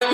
तो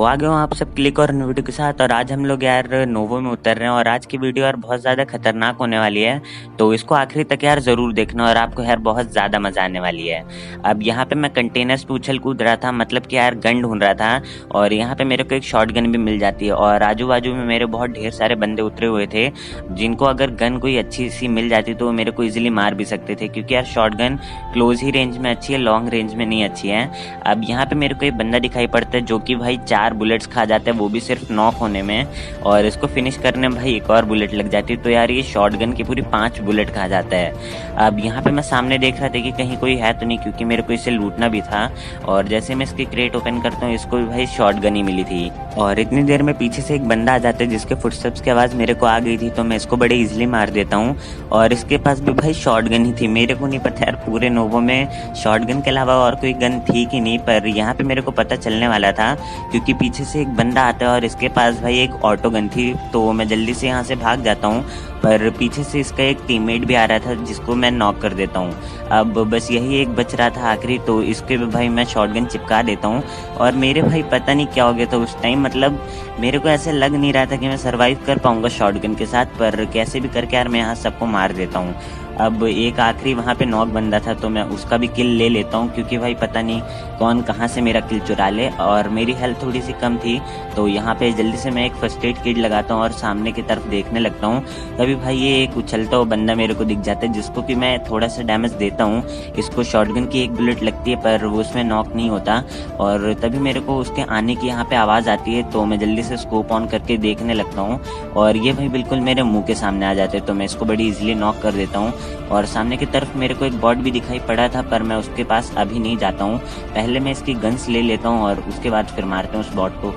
आ गए हूँ आप सब क्लिक और वीडियो के साथ। और आज हम लोग यार नोवो में उतर रहे हैं और आज की वीडियो यार बहुत ज़्यादा खतरनाक होने वाली है, तो इसको आखिरी तक यार ज़रूर देखना और आपको यार बहुत ज़्यादा मज़ा आने वाली है। अब यहाँ पे मैं कंटेनर्स पे उछल कूद रहा था, मतलब कि यार गन ढूंढ रहा था, और यहाँ पे मेरे को एक शॉर्ट गन भी मिल जाती है। और आजू बाजू में मेरे बहुत ढेर सारे बंदे उतरे हुए थे, जिनको अगर गन कोई अच्छी सी मिल जाती तो वो मेरे को ईजिली मार भी सकते थे, क्योंकि यार शॉर्ट गन क्लोज ही रेंज में अच्छी है, लॉन्ग रेंज में नहीं अच्छी है। अब यहाँ पे मेरे को एक बंदा दिखाई पड़ता है जो कि भाई 4 बुलेट्स खा जाता है, वो भी सिर्फ नॉक होने में, और इसको फिनिश करने में भाई एक और बुलेट लग जाती है। तो यार ये शॉटगन की पूरी 5 बुलेट खा जाता है। अब यहाँ पे मैं सामने देख रहा था कि कहीं कोई है तो नहीं, क्योंकि मेरे को इसे लूटना भी था। और जैसे मैं इसकी क्रेट ओपन करता हूँ, इसको भी भाई शॉटगन ही मिली थी। और इतनी देर में पीछे से एक बंदा आ जाता है जिसके फुटस्टेप्स की आवाज़ मेरे को आ गई थी, तो मैं इसको बड़े इजीली मार देता हूँ। और इसके पास भी भाई शॉटगन ही थी। मेरे को नहीं पता यार पूरे नोवो में शॉटगन के अलावा और कोई गन थी कि नहीं, पर यहाँ पे मेरे को पता चलने वाला था, क्योंकि पीछे से एक बंदा आता है और इसके पास भाई एक ऑटो गन थी। तो मैं जल्दी से यहाँ से भाग जाता हूँ, पर पीछे से इसका एक टीममेट भी आ रहा था जिसको मैं नॉक कर देता हूँ। अब बस यही एक बच रहा था आखिरी, तो इसके भी भाई मैं शॉटगन चिपका देता हूँ। और मेरे भाई पता नहीं क्या हो गया था उस टाइम, मतलब मेरे को ऐसे लग नहीं रहा था कि मैं सरवाइव कर पाऊंगा शॉटगन के साथ, पर कैसे भी करके यार मैं यहाँ सबको मार देता हूँ। अब एक आखिरी वहाँ पे नॉक बंदा था, तो मैं उसका भी किल ले लेता हूँ, क्योंकि भाई पता नहीं कौन कहाँ से मेरा किल चुरा ले। और मेरी हेल्थ थोड़ी सी कम थी, तो यहाँ पे जल्दी से मैं एक फर्स्ट एड किट लगाता हूँ और सामने की तरफ देखने लगता हूँ। तभी भाई ये एक उछलता हुआ बंदा मेरे को दिख जाता है, जिसको कि मैं थोड़ा सा डैमेज देता हूँ। इसको शॉटगन की एक बुलेट लगती है, पर वो उसमें नॉक नहीं होता। और तभी मेरे को उसके आने की यहाँ पे आवाज़ आती है, तो मैं जल्दी से स्कोप ऑन करके देखने लगता हूँ, और ये भाई बिल्कुल मेरे मुँह के सामने आ जाते हैं, तो मैं इसको बड़ी ईजिली नॉक कर देता हूँ। और सामने की तरफ मेरे को एक बॉट भी दिखाई पड़ा था, पर मैं उसके पास अभी नहीं जाता हूँ। पहले मैं इसकी गन्स ले लेता हूँ और उसके बाद फिर मारता हूँ उस बॉट को।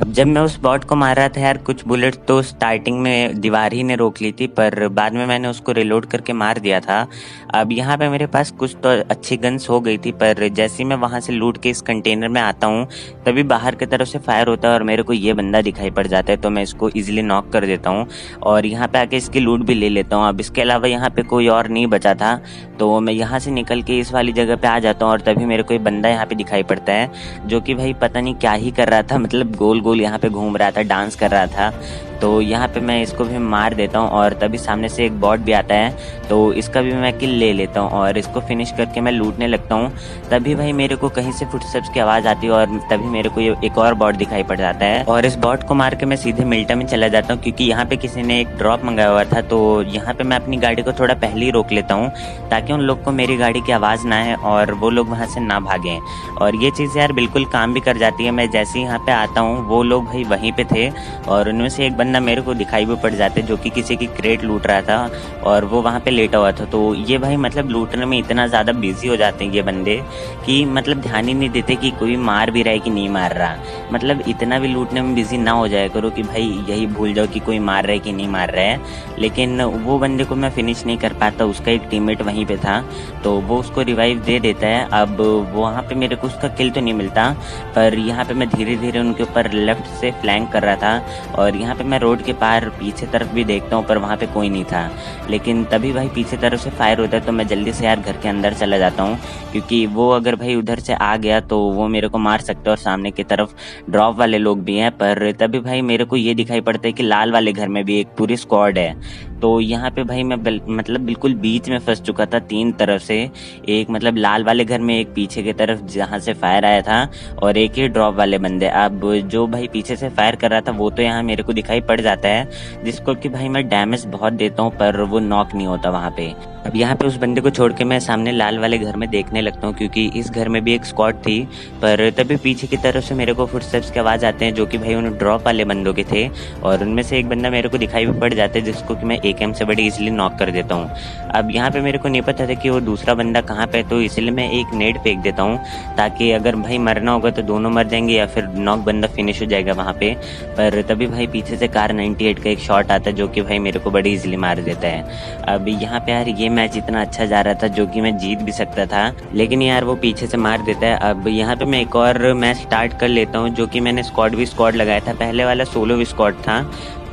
जब मैं उस बॉट को मार रहा था यार, कुछ बुलेट तो स्टार्टिंग में दीवार ही ने रोक ली थी, पर बाद में मैंने उसको रिलोड करके मार दिया था। अब यहाँ पे मेरे पास कुछ तो अच्छी गन्स हो गई थी, पर जैसे ही मैं वहाँ से लूट के इस कंटेनर में आता हूँ, तभी बाहर की तरफ से फायर होता है और मेरे को ये बंदा दिखाई पड़ जाता है, तो मैं इसको ईजिली नॉक कर देता हूँ और यहाँ पे आके इसकी लूट भी ले लेता हूँ। अब इसके अलावा यहाँ पे कोई और नहीं बचा था, तो मैं यहाँ से निकल के इस वाली जगह पे आ जाता हूँ। और तभी मेरे को एक बंदा यहाँ पे दिखाई पड़ता है, जो कि भाई पता नहीं क्या ही कर रहा था, मतलब गोल गोल यहाँ पे घूम रहा था, डांस कर रहा था। तो यहाँ पे मैं इसको भी मार देता हूँ और तभी सामने से एक बॉट भी आता है, तो इसका भी मैं किल ले लेता हूँ और इसको फिनिश करके मैं लूटने लगता हूँ। तभी भाई मेरे को कहीं से फुटस्टेप्स की आवाज़ आती है और तभी मेरे को एक और बॉट दिखाई पड़ जाता है, और इस बॉट को मार के मैं सीधे मिल्टा में चला जाता हूँ, क्योंकि यहाँ पे किसी ने एक ड्रॉप मंगाया हुआ था। तो यहाँ पे मैं अपनी गाड़ी को थोड़ा पहले ही रोक लेता हूँ, ताकि उन लोग को मेरी गाड़ी की आवाज़ ना आए और वो लोग वहाँ से ना भागें। और ये चीज़ यार बिल्कुल काम भी कर जाती है। मैं जैसे ही यहाँ पे आता हूँ, वो लोग भाई वहीं पे थे और उनमें से एक बंदा मेरे को दिखाई भी पड़ जाते, जो कि किसी की क्रेट लूट रहा था और वो वहाँ पे लेटा हुआ था। तो ये भाई मतलब लूटने में इतना ज़्यादा बिजी हो जाते हैं ये बंदे कि मतलब ध्यान ही नहीं देते कि कोई मार भी रहा है कि नहीं मार रहा। मतलब इतना भी लूटने में बिजी ना हो जाया करो कि भाई यही भूल जाओ कि कोई मार रहा है कि नहीं मार रहा है। लेकिन वो बंदे को मैं फिनिश नहीं कर पाता, उसका एक टीममेट वहीं पे था, तो वो उसको रिवाइव दे देता है। अब वहाँ पे मेरे को उसका किल तो नहीं मिलता, पर यहाँ पे मैं धीरे धीरे उनके ऊपर लेफ्ट से फ्लैंक कर रहा था और यहाँ पे मैं रोड के पार पीछे तरफ भी देखता हूँ, पर वहाँ पे कोई नहीं था। लेकिन तभी भाई पीछे तरफ से फायर होता है, तो मैं जल्दी से यार घर के अंदर चला जाता हूँ, क्योंकि वो अगर भाई उधर से आ गया तो वो मेरे को मार सकता है और सामने की तरफ ड्रॉप वाले लोग भी हैं। पर तभी भाई मेरे को ये दिखाई पड़ता है कि लाल वाले घर में भी एक पूरी स्क्वाड है। तो यहाँ पे भाई मैं मतलब बिल्कुल बीच में फंस चुका था 3 तरफ से, एक मतलब लाल वाले घर में, एक पीछे की तरफ जहाँ से फायर आया था, और एक ही ड्रॉप वाले बंदे। अब जो भाई पीछे से फायर कर रहा था वो तो यहाँ मेरे को दिखाई पड़ जाता है, जिसको कि भाई मैं डैमेज बहुत देता हूँ, पर वो नॉक नहीं होता वहाँ पे। अब यहाँ पे उस बंदे को छोड़ के मैं सामने लाल वाले घर में देखने लगता हूँ, क्योंकि इस घर में भी एक स्क्वाड थी। पर तभी पीछे की तरफ से मेरे को फुटस्टेप्स की आवाज़ आते हैं, जो कि भाई उन ड्रॉप वाले बंदों के थे, और उनमें से एक बंदा मेरे को दिखाई भी पड़ जाता है, जिसको कि मैं AKM से बड़ी इजीली नॉक कर देता हूँ। अब यहाँ पे मेरे को नहीं पता था कि वो दूसरा बंदा कहाँ पे, तो इसलिए मैं एक नेट फेंक देता हूँ, ताकि अगर भाई मरना होगा तो दोनों मर जाएंगे या फिर नॉक बंदा फिनिश हो जाएगा वहाँ पे। पर तभी भाई पीछे से कार 98 का एक शॉट आता है जो कि भाई मेरे को बड़ी इजीली मार देता है। अब यहाँ पे यार ये मैच इतना अच्छा जा रहा था जो कि मैं जीत भी सकता था, लेकिन यार वो पीछे से मार देता है। अब यहाँ पे मैं एक और मैच स्टार्ट कर लेता हूँ जो कि मैंने स्क्वाड भी स्क्वाड लगाया था, पहले वाला सोलो भी स्क्वाड था।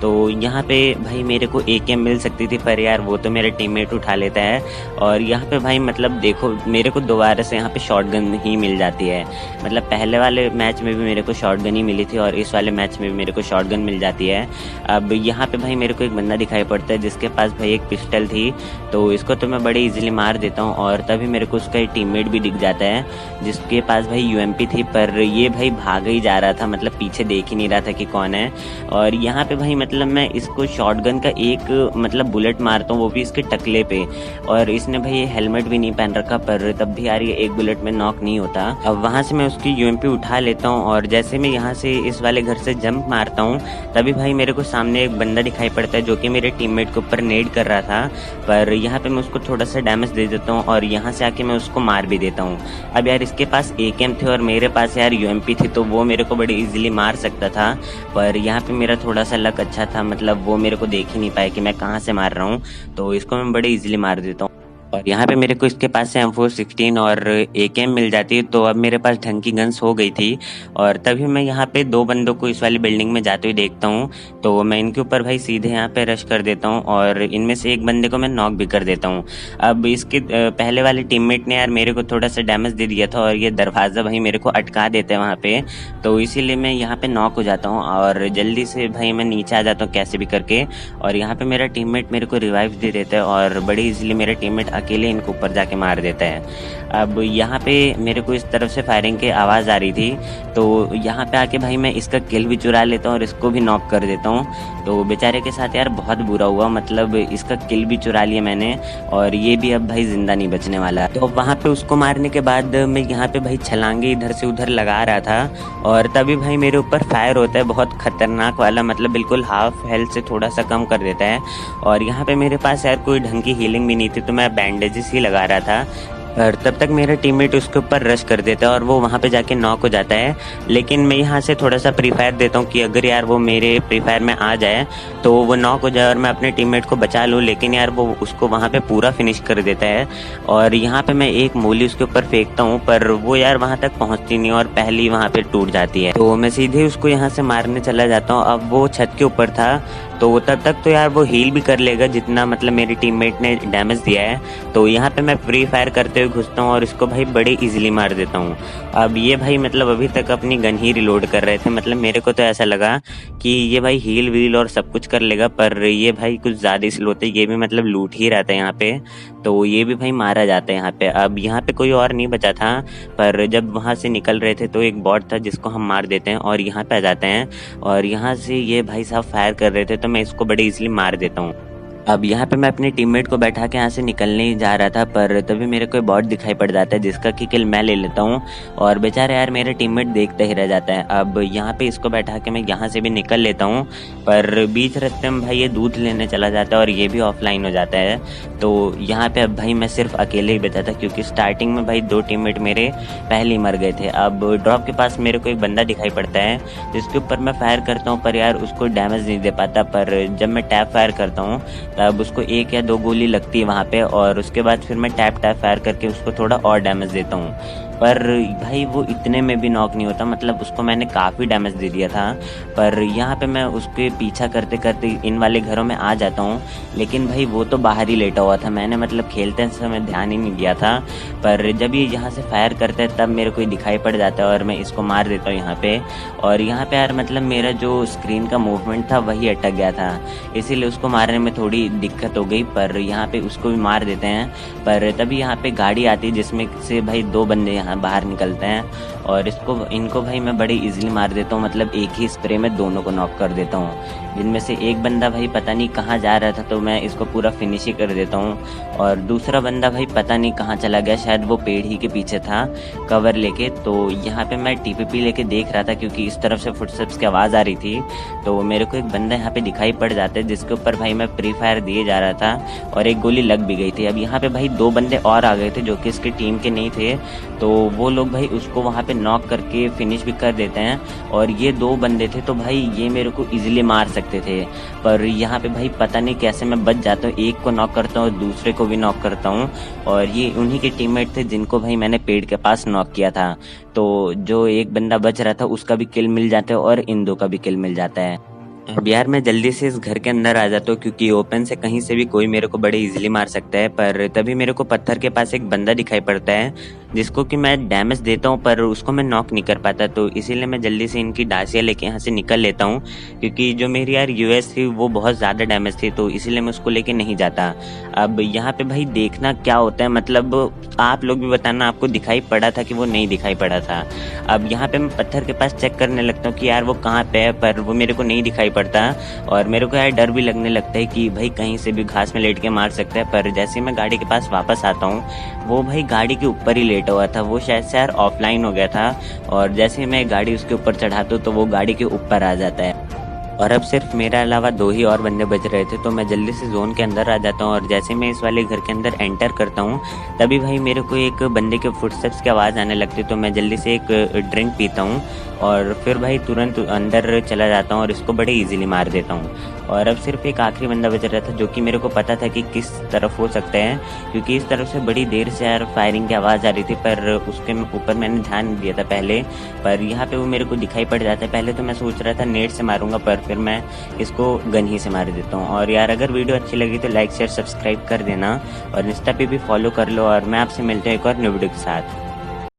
तो यहाँ पे भाई मेरे को एकेएम मिल सकती थी, पर यार वो तो मेरा टीममेट उठा लेता है। और यहाँ पे भाई मतलब देखो मेरे को दोबारा से यहाँ पे शॉटगन ही मिल जाती है। मतलब पहले वाले मैच में भी मेरे को शॉटगन ही मिली थी और इस वाले मैच में भी मेरे को शॉटगन मिल जाती है। अब यहाँ पे भाई मेरे को एक बंदा दिखाई पड़ता है जिसके पास भाई एक पिस्टल थी, तो इसको तो मैं बड़े इजीली मार देता हूँ। और तभी मेरे को उसका टीममेट भी दिख जाता है जिसके पास भाई यूएमपी थी, पर ये भाई भाग ही जा रहा था, मतलब पीछे देख ही नहीं रहा था कि कौन है। और यहाँ पे भाई मतलब मैं इसको शॉटगन का एक मतलब बुलेट मारता हूँ, वो भी इसके टकले पे, और इसने भाई ये हेलमेट भी नहीं पहन रखा, पर तब भी यार ये एक बुलेट में नॉक नहीं होता। अब वहाँ से मैं उसकी यूएमपी उठा लेता हूँ और जैसे मैं यहाँ से इस वाले घर से जंप मारता हूँ तभी भाई मेरे को सामने एक बंदा दिखाई पड़ता है जो कि मेरे टीममेट के ऊपर नेड कर रहा था, पर यहाँ पे मैं उसको थोड़ा सा डैमेज दे देता हूँ और यहाँ से आके मैं उसको मार भी देता हूँ। अब यार इसके पास एकेएम थे और मेरे पास यार यूएमपी थी, तो वो मेरे को बड़ी इजीली मार सकता था, पर यहाँ पे मेरा थोड़ा सा लक अच्छा था, मतलब वो मेरे को देख ही नहीं पाया कि मैं कहाँ से मार रहा हूँ, तो इसको मैं बड़े इजीली मार देता हूँ। और यहाँ पे मेरे को इसके पास से M416 और एकेएम मिल जाती है, तो अब मेरे पास ढंग की गन्स हो गई थी। और तभी मैं यहाँ पे दो बंदों को इस वाली बिल्डिंग में जाते हुए देखता हूँ, तो मैं इनके ऊपर भाई सीधे यहाँ पे रश कर देता हूँ और इनमें से एक बंदे को मैं नॉक भी कर देता हूँ। अब इसके पहले वाले टीममेट ने यार मेरे को थोड़ा सा डैमेज दे दिया था और ये दरवाज़ा भाई मेरे को अटका देता है वहाँ पे, तो इसीलिए मैं यहाँ पे नॉक हो जाता हूँ और जल्दी से भाई मैं नीचे आ जाता हूँ कैसे भी करके। और यहाँ पे मेरा टीममेट मेरे को रिवाइव दे देता है और बड़ी इजीली मेरा टीममेट अकेले इनको ऊपर जाके मार देता है। अब यहाँ पे मेरे को इस तरफ से फायरिंग की आवाज़ आ रही थी, तो यहाँ पे आके भाई मैं इसका किल भी चुरा लेता हूँ और इसको भी नॉक कर देता हूँ। तो बेचारे के साथ यार बहुत बुरा हुआ, मतलब इसका किल भी चुरा लिया मैंने और ये भी अब भाई जिंदा नहीं बचने वाला। तो वहाँ पे उसको मारने के बाद मैं यहाँ पे भाई छलांगे इधर से उधर लगा रहा था और तभी भाई मेरे ऊपर फायर होता है बहुत खतरनाक वाला, मतलब बिल्कुल हाफ हेल्थ से थोड़ा सा कम कर देता है। और यहाँ पे मेरे पास यार कोई ढंग की हीलिंग भी नहीं थी, तो मैं बैंडेजेस ही लगा रहा था। और तब तक मेरा टीममेट उसके ऊपर रश कर देता है और वो वहाँ पे जाके नॉक हो जाता है। लेकिन मैं यहाँ से थोड़ा सा प्री फायर देता हूँ कि अगर यार वो मेरे प्री फायर में आ जाए तो वो नॉक हो जाए और मैं अपने टीममेट को बचा लूँ, लेकिन यार वो उसको वहाँ पे पूरा फिनिश कर देता है। और यहाँ पे मैं एक मूली उसके ऊपर फेंकता हूँ, पर वो यार वहाँ तक पहुँचती नहीं और पहली वहाँ पे टूट जाती है, तो मैं सीधे उसको यहाँ से मारने चला जाता हूँ। अब वो छत के ऊपर था, तो तब तक तो यार वो हील भी कर लेगा जितना मतलब मेरे टीममेट ने डैमेज दिया है। तो यहाँ पे मैं फ्री फायर करते हुए घुसता हूँ और इसको भाई बड़े इजीली मार देता हूँ। अब ये भाई मतलब अभी तक अपनी गन ही रिलोड कर रहे थे, मतलब मेरे को तो ऐसा लगा कि ये भाई हील वील और सब कुछ कर लेगा, पर ये भाई कुछ ज़्यादा ही स्लो थे, ये भी मतलब लूट ही रहा था यहाँ पे, तो ये भी भाई मारा जाता है यहाँ पे। अब यहाँ पे कोई और नहीं बचा था, पर जब वहाँ से निकल रहे थे तो एक बॉट था जिसको हम मार देते हैं और यहाँ पे आ जाते हैं। और यहाँ से ये भाई साहब फायर कर रहे थे, तो मैं इसको बड़े इजीली मार देता हूँ। अब यहाँ पे मैं अपने टीममेट को बैठा के यहाँ से निकलने ही जा रहा था, पर तभी मेरे को बॉट दिखाई पड़ जाता है जिसका कि किल मैं ले लेता हूँ और बेचारा यार मेरा टीममेट देखता ही रह जाता है। अब यहाँ पे इसको बैठा के मैं यहाँ से भी निकल लेता हूँ, पर बीच रास्ते में भाई ये दूध लेने चला जाता है और ये भी ऑफलाइन हो जाता है। तो यहाँ पे अब भाई मैं सिर्फ अकेले ही बचा था, क्योंकि स्टार्टिंग में भाई दो टीममेट मेरे पहले ही मर गए थे। अब ड्रॉप के पास मेरे को एक बंदा दिखाई पड़ता है जिसके ऊपर मैं फायर करता हूँ, पर यार उसको डैमेज नहीं दे पाता, पर जब मैं टैप फायर करता हूँ तब उसको एक या दो गोली लगती है वहाँ पे और उसके बाद फिर मैं टैप फायर करके उसको थोड़ा और डैमेज देता हूँ। पर भाई वो इतने में भी नॉक नहीं होता, मतलब उसको मैंने काफ़ी डैमेज दे दिया था। पर यहाँ पे मैं उसके पीछा करते करते इन वाले घरों में आ जाता हूँ, लेकिन भाई वो तो बाहर ही लेटा हुआ था, मैंने मतलब खेलते समय ध्यान ही नहीं दिया था। पर जब ये यहाँ से फायर करता है तब मेरे को दिखाई पड़ जाता है और मैं इसको मार देता हूँ यहाँ पे। और यहाँ पे यार मतलब मेरा जो स्क्रीन का मूवमेंट था वही अटक गया था, इसीलिए उसको मारने में थोड़ी दिक्कत हो गई, पर यहाँ पे उसको भी मार देते हैं। पर तभी यहाँ पे गाड़ी आती है जिसमें से भाई दो बंदे यहाँ बाहर निकलते हैं और इनको भाई मैं बड़ी इजीली मार देता हूँ, मतलब एक ही स्प्रे में दोनों को नॉक कर देता हूँ। जिनमें से एक बंदा भाई पता नहीं कहाँ जा रहा था, तो मैं इसको पूरा फिनिश ही कर देता हूँ। और दूसरा बंदा भाई पता नहीं कहाँ चला गया, शायद वो पेड़ ही के पीछे था कवर लेके। तो यहाँ पे मैं टीपीपी लेके देख रहा था क्योंकि इस तरफ से फुटस्टेप्स की आवाज़ आ रही थी, तो मेरे को एक बंदा यहाँ पे दिखाई पड़ जाता है जिसके ऊपर भाई मैं प्री फायर दिए जा रहा था और एक गोली लग भी गई थी। अब यहाँ पे भाई दो बंदे और आ गए थे जो कि इसकी टीम के नहीं थे, तो वो लोग भाई उसको वहाँ पे नॉक करके फिनिश भी कर देते हैं। और ये 2 बंदे थे तो भाई ये मेरे को इजीली मार सकते थे, पर यहाँ पे भाई पता नहीं कैसे मैं बच जाता हूँ, एक को नॉक करता हूँ दूसरे को भी नॉक करता हूँ। और ये उन्हीं के टीममेट थे जिनको भाई मैंने पेड़ के पास नॉक किया था। तो जो एक बंदा बच रहा था उसका भी किल मिल जाता है और इन 2 का भी किल मिल जाता है। अब यार मैं जल्दी से इस घर के अंदर आ जाता हूँ क्योंकि ओपन से कहीं से भी कोई मेरे को बड़े इजीली मार सकता है। पर तभी मेरे को पत्थर के पास एक बंदा दिखाई पड़ता है जिसको कि मैं डैमेज देता हूँ पर उसको मैं नॉक नहीं कर पाता। तो इसीलिए मैं जल्दी से इनकी डासिया लेके यहाँ से निकल लेता हूँ क्योंकि जो मेरी यार यूएस थी वो बहुत ज़्यादा डैमेज थी, तो इसीलिए मैं उसको लेके नहीं जाता। अब यहाँ पे भाई देखना क्या होता है, मतलब आप लोग भी बताना आपको दिखाई पड़ा था कि वो नहीं दिखाई पड़ा था। अब यहाँ पे मैं पत्थर के पास चेक करने लगता हूँ कि यार वो कहाँ पे है, पर वो मेरे को नहीं दिखाई पड़ता। और मेरे को यार डर भी लगने लगता है कि भाई कहीं से भी घास में लेट के मार सकता है। पर जैसे ही मैं गाड़ी के पास वापस आता हूँ वो भाई गाड़ी के ऊपर ही लेटा हुआ था, वो शायद से यार ऑफलाइन हो गया था। और जैसे ही मैं गाड़ी उसके ऊपर चढ़ाता हूँ तो वो गाड़ी के ऊपर आ जाता है। और अब सिर्फ मेरा अलावा 2 ही और बंदे बच रहे थे, तो मैं जल्दी से जोन के अंदर आ जाता हूँ। और जैसे मैं इस वाले घर के अंदर एंटर करता हूँ तभी भाई मेरे को एक बंदे के फुटस्टेप्स की आवाज़ आने लगती है। तो मैं जल्दी से एक ड्रिंक पीता हूँ और फिर भाई तुरंत अंदर चला जाता हूँ और इसको बड़े इजीली मार देता हूँ। और अब सिर्फ एक आखिरी बंदा बच रहा था जो कि मेरे को पता था कि किस तरफ हो सकता है, क्योंकि इस तरफ से बड़ी देर से यार फायरिंग की आवाज़ आ रही थी, पर उसके ऊपर मैंने ध्यान नहीं दिया था पहले। पर यहाँ पे वो मेरे को दिखाई पड़ जाता है। पहले तो मैं सोच रहा था नेट से मारूंगा, पर फिर मैं इसको गन ही से मार देता हूँ। और यार अगर वीडियो अच्छी लगी तो लाइक शेयर सब्सक्राइब कर देना और इंस्टा पे भी फॉलो कर लो। और मैं आपसे मिलता हूँ एक और न्यू वीडियो के साथ।